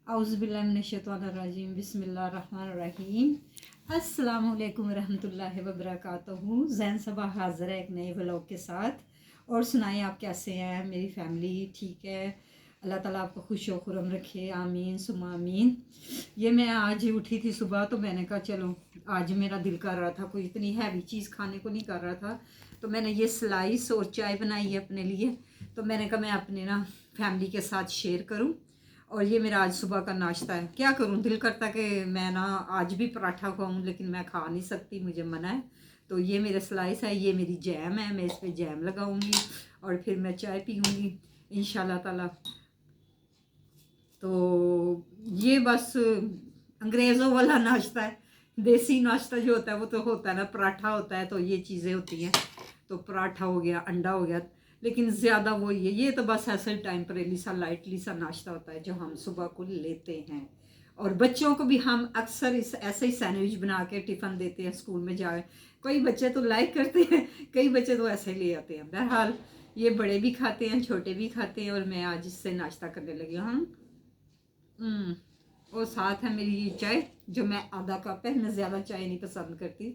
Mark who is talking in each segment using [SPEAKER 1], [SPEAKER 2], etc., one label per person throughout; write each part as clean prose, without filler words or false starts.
[SPEAKER 1] औज़ुबिल्लाहिमिनश्शैतानिर्रजीम बिस्मिल्लाहिर्रहमानिर्रहीम। अस्सलाम वालेकुम रहमतुल्लाहि व बरकातहू। ज़ैन सबा हाज़िर है एक नए व्लॉग के साथ। और सुनाएं आप कैसे हैं? मेरी फैमिली ठीक है? अल्लाह ताला आपको खुश व खुरम रखे, आमीन सुम्मा आमीन। ये मैं आज उठी थी सुबह, तो मैंने कहा चलो आज मेरा दिल कर रहा था, कोई इतनी हैवी चीज़ खाने को नहीं कर रहा था, तो मैंने ये स्लाइस और चाय बनाई है अपने लिए। तो मैंने कहा मैं अपने ना फैमिली के साथ शेयर करूं। और ये मेरा आज सुबह का नाश्ता है। क्या करूं, दिल करता कि मैं ना आज भी पराठा खाऊं, लेकिन मैं खा नहीं सकती, मुझे मना है। तो ये मेरा स्लाइस है, ये मेरी जैम है, मैं इस पर जैम लगाऊंगी और फिर मैं चाय पीऊँगी इंशाल्लाह ताला। तो ये बस अंग्रेज़ों वाला नाश्ता है। देसी नाश्ता जो होता है वो तो होता है ना, पराठा होता है, तो ये चीज़ें होती हैं। तो पराठा हो गया, अंडा हो गया, लेकिन ज़्यादा वो ये तो बस ऐसे टेम्परेरी सा लाइटली सा नाश्ता होता है जो हम सुबह को लेते हैं। और बच्चों को भी हम अक्सर इस ऐसे ही सैंडविच बना के टिफ़िन देते हैं स्कूल में जाए। कई बच्चे तो लाइक करते हैं, कई बच्चे तो ऐसे ही ले आते हैं। बहरहाल ये बड़े भी खाते हैं, छोटे भी खाते हैं, और मैं आज इससे नाश्ता करने लगी हूँ। और साथ है मेरी ये चाय, जो मैं आधा कप है, मैं ज़्यादा चाय नहीं पसंद करती,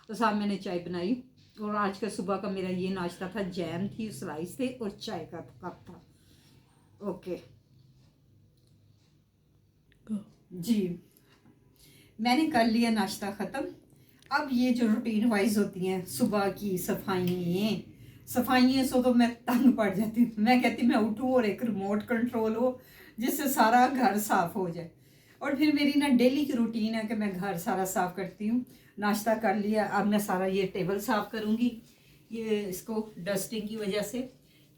[SPEAKER 1] तो साथ मैंने चाय बनाई। और आज का सुबह का मेरा ये नाश्ता था, जैम थी, स्लाइस थे और चाय का कप था। ओके जी, मैंने कर लिया नाश्ता ख़त्म। अब ये जो रूटीन वाइज होती हैं सुबह की सफाइयाँ से तो मैं तंग पड़ जाती हूँ। मैं कहती मैं उठूँ और एक रिमोट कंट्रोल हो जिससे सारा घर साफ हो जाए। और फिर मेरी ना डेली की रूटीन है कि मैं घर सारा साफ करती हूँ। नाश्ता कर लिया, अब मैं सारा ये टेबल साफ करूँगी, ये इसको डस्टिंग की वजह से,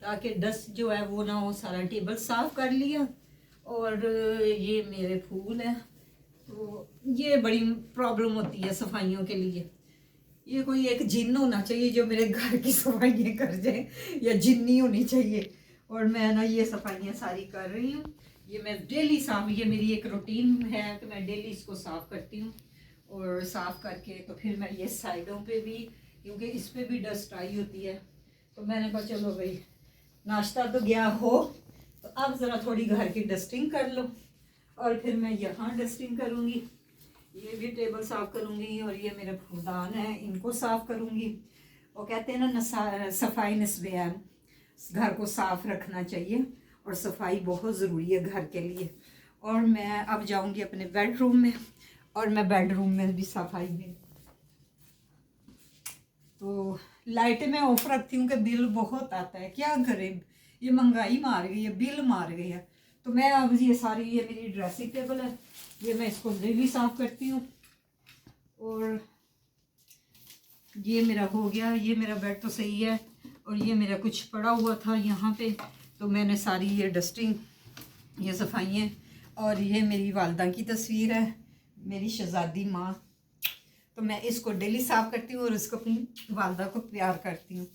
[SPEAKER 1] ताकि डस्ट जो है वो ना हो, सारा टेबल साफ कर लिया। और ये मेरे फूल हैं, तो ये बड़ी प्रॉब्लम होती है सफाइयों के लिए। ये कोई एक जिन्न होना चाहिए जो मेरे घर की सफाइयाँ कर जाए, या जिन्नी होनी चाहिए। और मैं ना ये सफाइयाँ सारी कर रही हूँ। ये मैं डेली साफ, ये मेरी एक रूटीन है कि मैं डेली इसको साफ करती हूँ। और साफ करके तो फिर मैं ये साइडों पे भी, क्योंकि इस पे भी डस्ट आई होती है, तो मैंने कहा चलो भाई नाश्ता तो गया हो, तो अब ज़रा थोड़ी घर की डस्टिंग कर लो। और फिर मैं यहाँ डस्टिंग करूँगी, ये भी टेबल साफ करूँगी, और ये मेरे फूलदान हैं इनको साफ करूँगी। वो कहते हैं ना सफाई नस्बयान, घर को साफ रखना चाहिए, और सफाई बहुत ज़रूरी है घर के लिए। और मैं अब जाऊँगी अपने बेडरूम में, और मैं बेडरूम में भी सफाई में, तो लाइटें मैं ऑफ रखती हूँ कि बिल बहुत आता है, क्या करें, ये महंगाई मार गई है, बिल मार गई है। तो मैं अब ये सारी, ये मेरी ड्रेसिंग टेबल है, ये मैं इसको डेली साफ करती हूँ। और ये मेरा हो गया, ये मेरा बेड तो सही है। और ये मेरा कुछ पड़ा हुआ था यहाँ पे, तो मैंने सारी ये डस्टिंग, ये सफाइयाँ। और ये मेरी वालदा की तस्वीर है, मेरी शहजादी माँ, तो मैं इसको डेली साफ़ करती हूँ और इसको अपनी वालदा को प्यार करती हूँ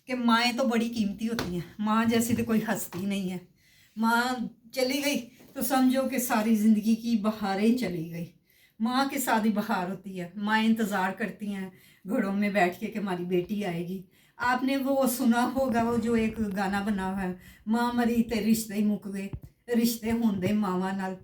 [SPEAKER 1] कि माएँ तो बड़ी कीमती होती हैं। माँ जैसी तो कोई हस्ती नहीं है। माँ चली गई तो समझो कि सारी ज़िंदगी की बहारें चली गई। माँ के साथ ही बहार होती है। माँ इंतज़ार करती हैं घरों में बैठ के कि हमारी बेटी आएगी। आपने वो सुना होगा, वो जो एक गाना बना हुआ है, माँ मरी ते रिश्ते ही मुक गए, रिश्ते होंदे मावां नाल,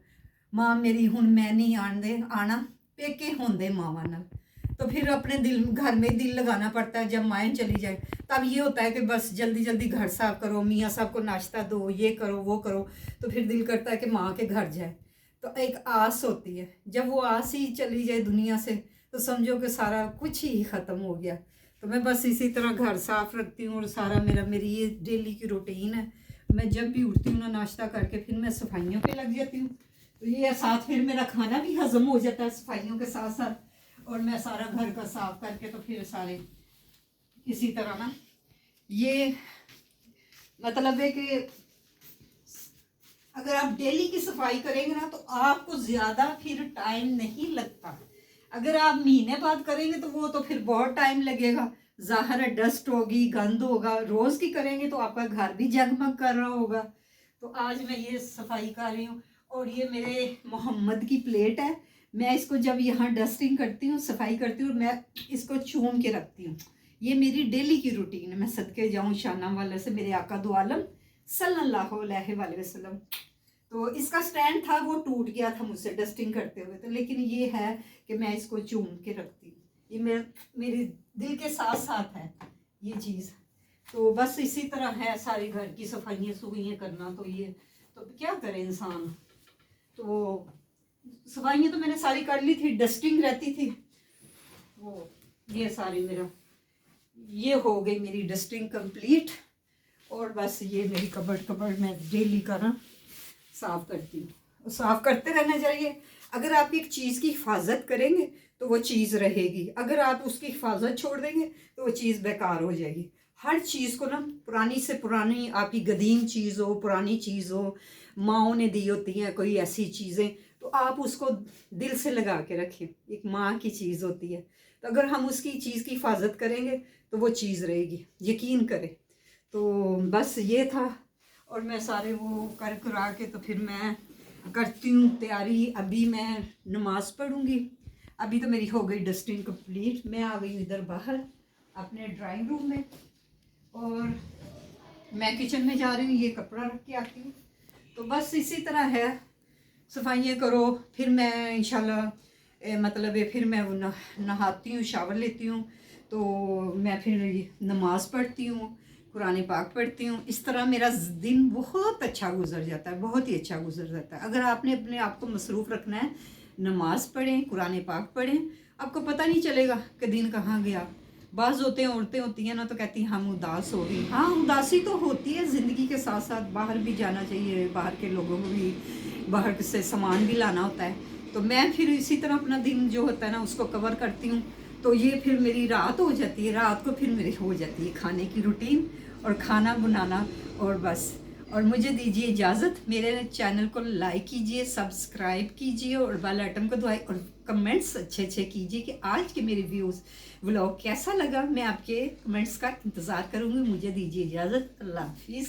[SPEAKER 1] माँ मेरी हुण मैं नहीं आना पेके होंदे मावां नाल। तो फिर अपने दिल, घर में दिल लगाना पड़ता है। जब माएँ चली जाए तब ये होता है कि बस जल्दी जल्दी घर साफ करो, मियाँ साहब को नाश्ता दो, ये करो वो करो, तो फिर दिल करता है कि माँ के घर जाए। तो एक आस होती है, जब वो आस ही चली जाए दुनिया से तो समझो कि सारा कुछ ही ख़त्म हो गया। तो मैं बस इसी तरह घर साफ रखती हूँ, और सारा मेरी ये डेली की रूटीन है। मैं जब भी उठती हूँ ना, नाश्ता करके फिर मैं सफाइयों पे लग जाती हूँ, तो ये साथ फिर मेरा खाना भी हजम हो जाता है सफाइयों के साथ साथ। और मैं सारा घर का साफ करके तो फिर सारे इसी तरह ना, ये मतलब है कि अगर आप डेली की सफाई करेंगे ना तो आपको ज़्यादा फिर टाइम नहीं लगता। अगर आप महीने बाद करेंगे तो वो तो फिर बहुत टाइम लगेगा, ज़ाहिर है डस्ट होगी, गंद होगा। रोज़ की करेंगे तो आपका घर भी जगमग कर रहा होगा। तो आज मैं ये सफाई कर रही हूँ। और ये मेरे मोहम्मद की प्लेट है, मैं इसको जब यहाँ डस्टिंग करती हूँ, सफाई करती हूँ, मैं इसको चूम के रखती हूँ। ये मेरी डेली की रूटीन है। मैं सदके जाऊँ शाना वाले से मेरे आका दो आलम सल्लल्लाहु अलैहि वसल्लम। तो इसका स्टैंड था वो टूट गया था मुझसे डस्टिंग करते हुए, तो लेकिन ये है कि मैं इसको चूम के रखती हूँ, ये मेरे दिल के साथ साथ है ये चीज़। तो बस इसी तरह है सारी घर की सफाइयाँ सुफाइयाँ करना, तो ये तो क्या करे इंसान। तो सफाइयाँ तो मैंने सारी कर ली थी, डस्टिंग रहती थी वो, ये सारी मेरा ये हो गई मेरी डस्टिंग कंप्लीट। और बस ये मेरी कबर्ड मैं डेली करना साफ़ करती हूँ, साफ़ करते रहना चाहिए। अगर आप एक चीज़ की हिफाजत करेंगे तो वो चीज़ रहेगी, अगर आप उसकी हिफाजत छोड़ देंगे तो वो चीज़ बेकार हो जाएगी। हर चीज़ को ना पुरानी से पुरानी आपकी कदीम चीज़ हो, पुरानी चीज़ हो, माँओं ने दी होती हैं कोई ऐसी चीज़ें, तो आप उसको दिल से लगा के रखें, एक माँ की चीज़ होती है। तो अगर हम उसकी चीज़ की हिफाजत करेंगे तो वो चीज़ रहेगी, यकीन करें। तो बस ये था, और मैं सारे वो कर करा के तो फिर मैं करती हूँ तैयारी। अभी मैं नमाज़ पढ़ूँगी। अभी तो मेरी हो गई डस्टिंग कंप्लीट। मैं आ गई इधर बाहर अपने ड्राइंग रूम में, और मैं किचन में जा रही हूँ, ये कपड़ा रख के आती हूँ। तो बस इसी तरह है, सफाइयाँ करो, फिर मैं इंशाल्लाह मतलब फिर मैं नहाती हूँ, शावर लेती हूँ, तो मैं फिर नमाज़ पढ़ती हूँ, कुरान पाक पढ़ती हूँ। इस तरह मेरा दिन बहुत अच्छा गुजर जाता है, बहुत ही अच्छा गुजर जाता है। अगर आपने अपने आप को मसरूफ़ रखना है, नमाज़ पढ़ें, कुरान पाक पढ़ें, आपको पता नहीं चलेगा कि दिन कहाँ गया। बाज़ औरतें होती हैं ना, तो कहती हैं हम उदास हो गई। हाँ, उदासी तो होती है ज़िंदगी के साथ साथ, बाहर भी जाना चाहिए, बाहर के लोगों को भी बाहर से सामान भी लाना होता है। तो मैं फिर इसी तरह अपना दिन जो होता है ना उसको कवर करती हूँ। तो ये फिर मेरी रात हो जाती है, रात को फिर मेरी हो जाती है खाने की रूटीन और खाना बनाना, और बस। और मुझे दीजिए इजाज़त, मेरे चैनल को लाइक कीजिए, सब्सक्राइब कीजिए और बेल आइकन को दबाइए, और कमेंट्स अच्छे कीजिए कि आज के मेरे व्लॉग कैसा लगा। मैं आपके कमेंट्स का इंतज़ार करूँगी। मुझे दीजिए इजाज़त, अल्लाह हाफिज़।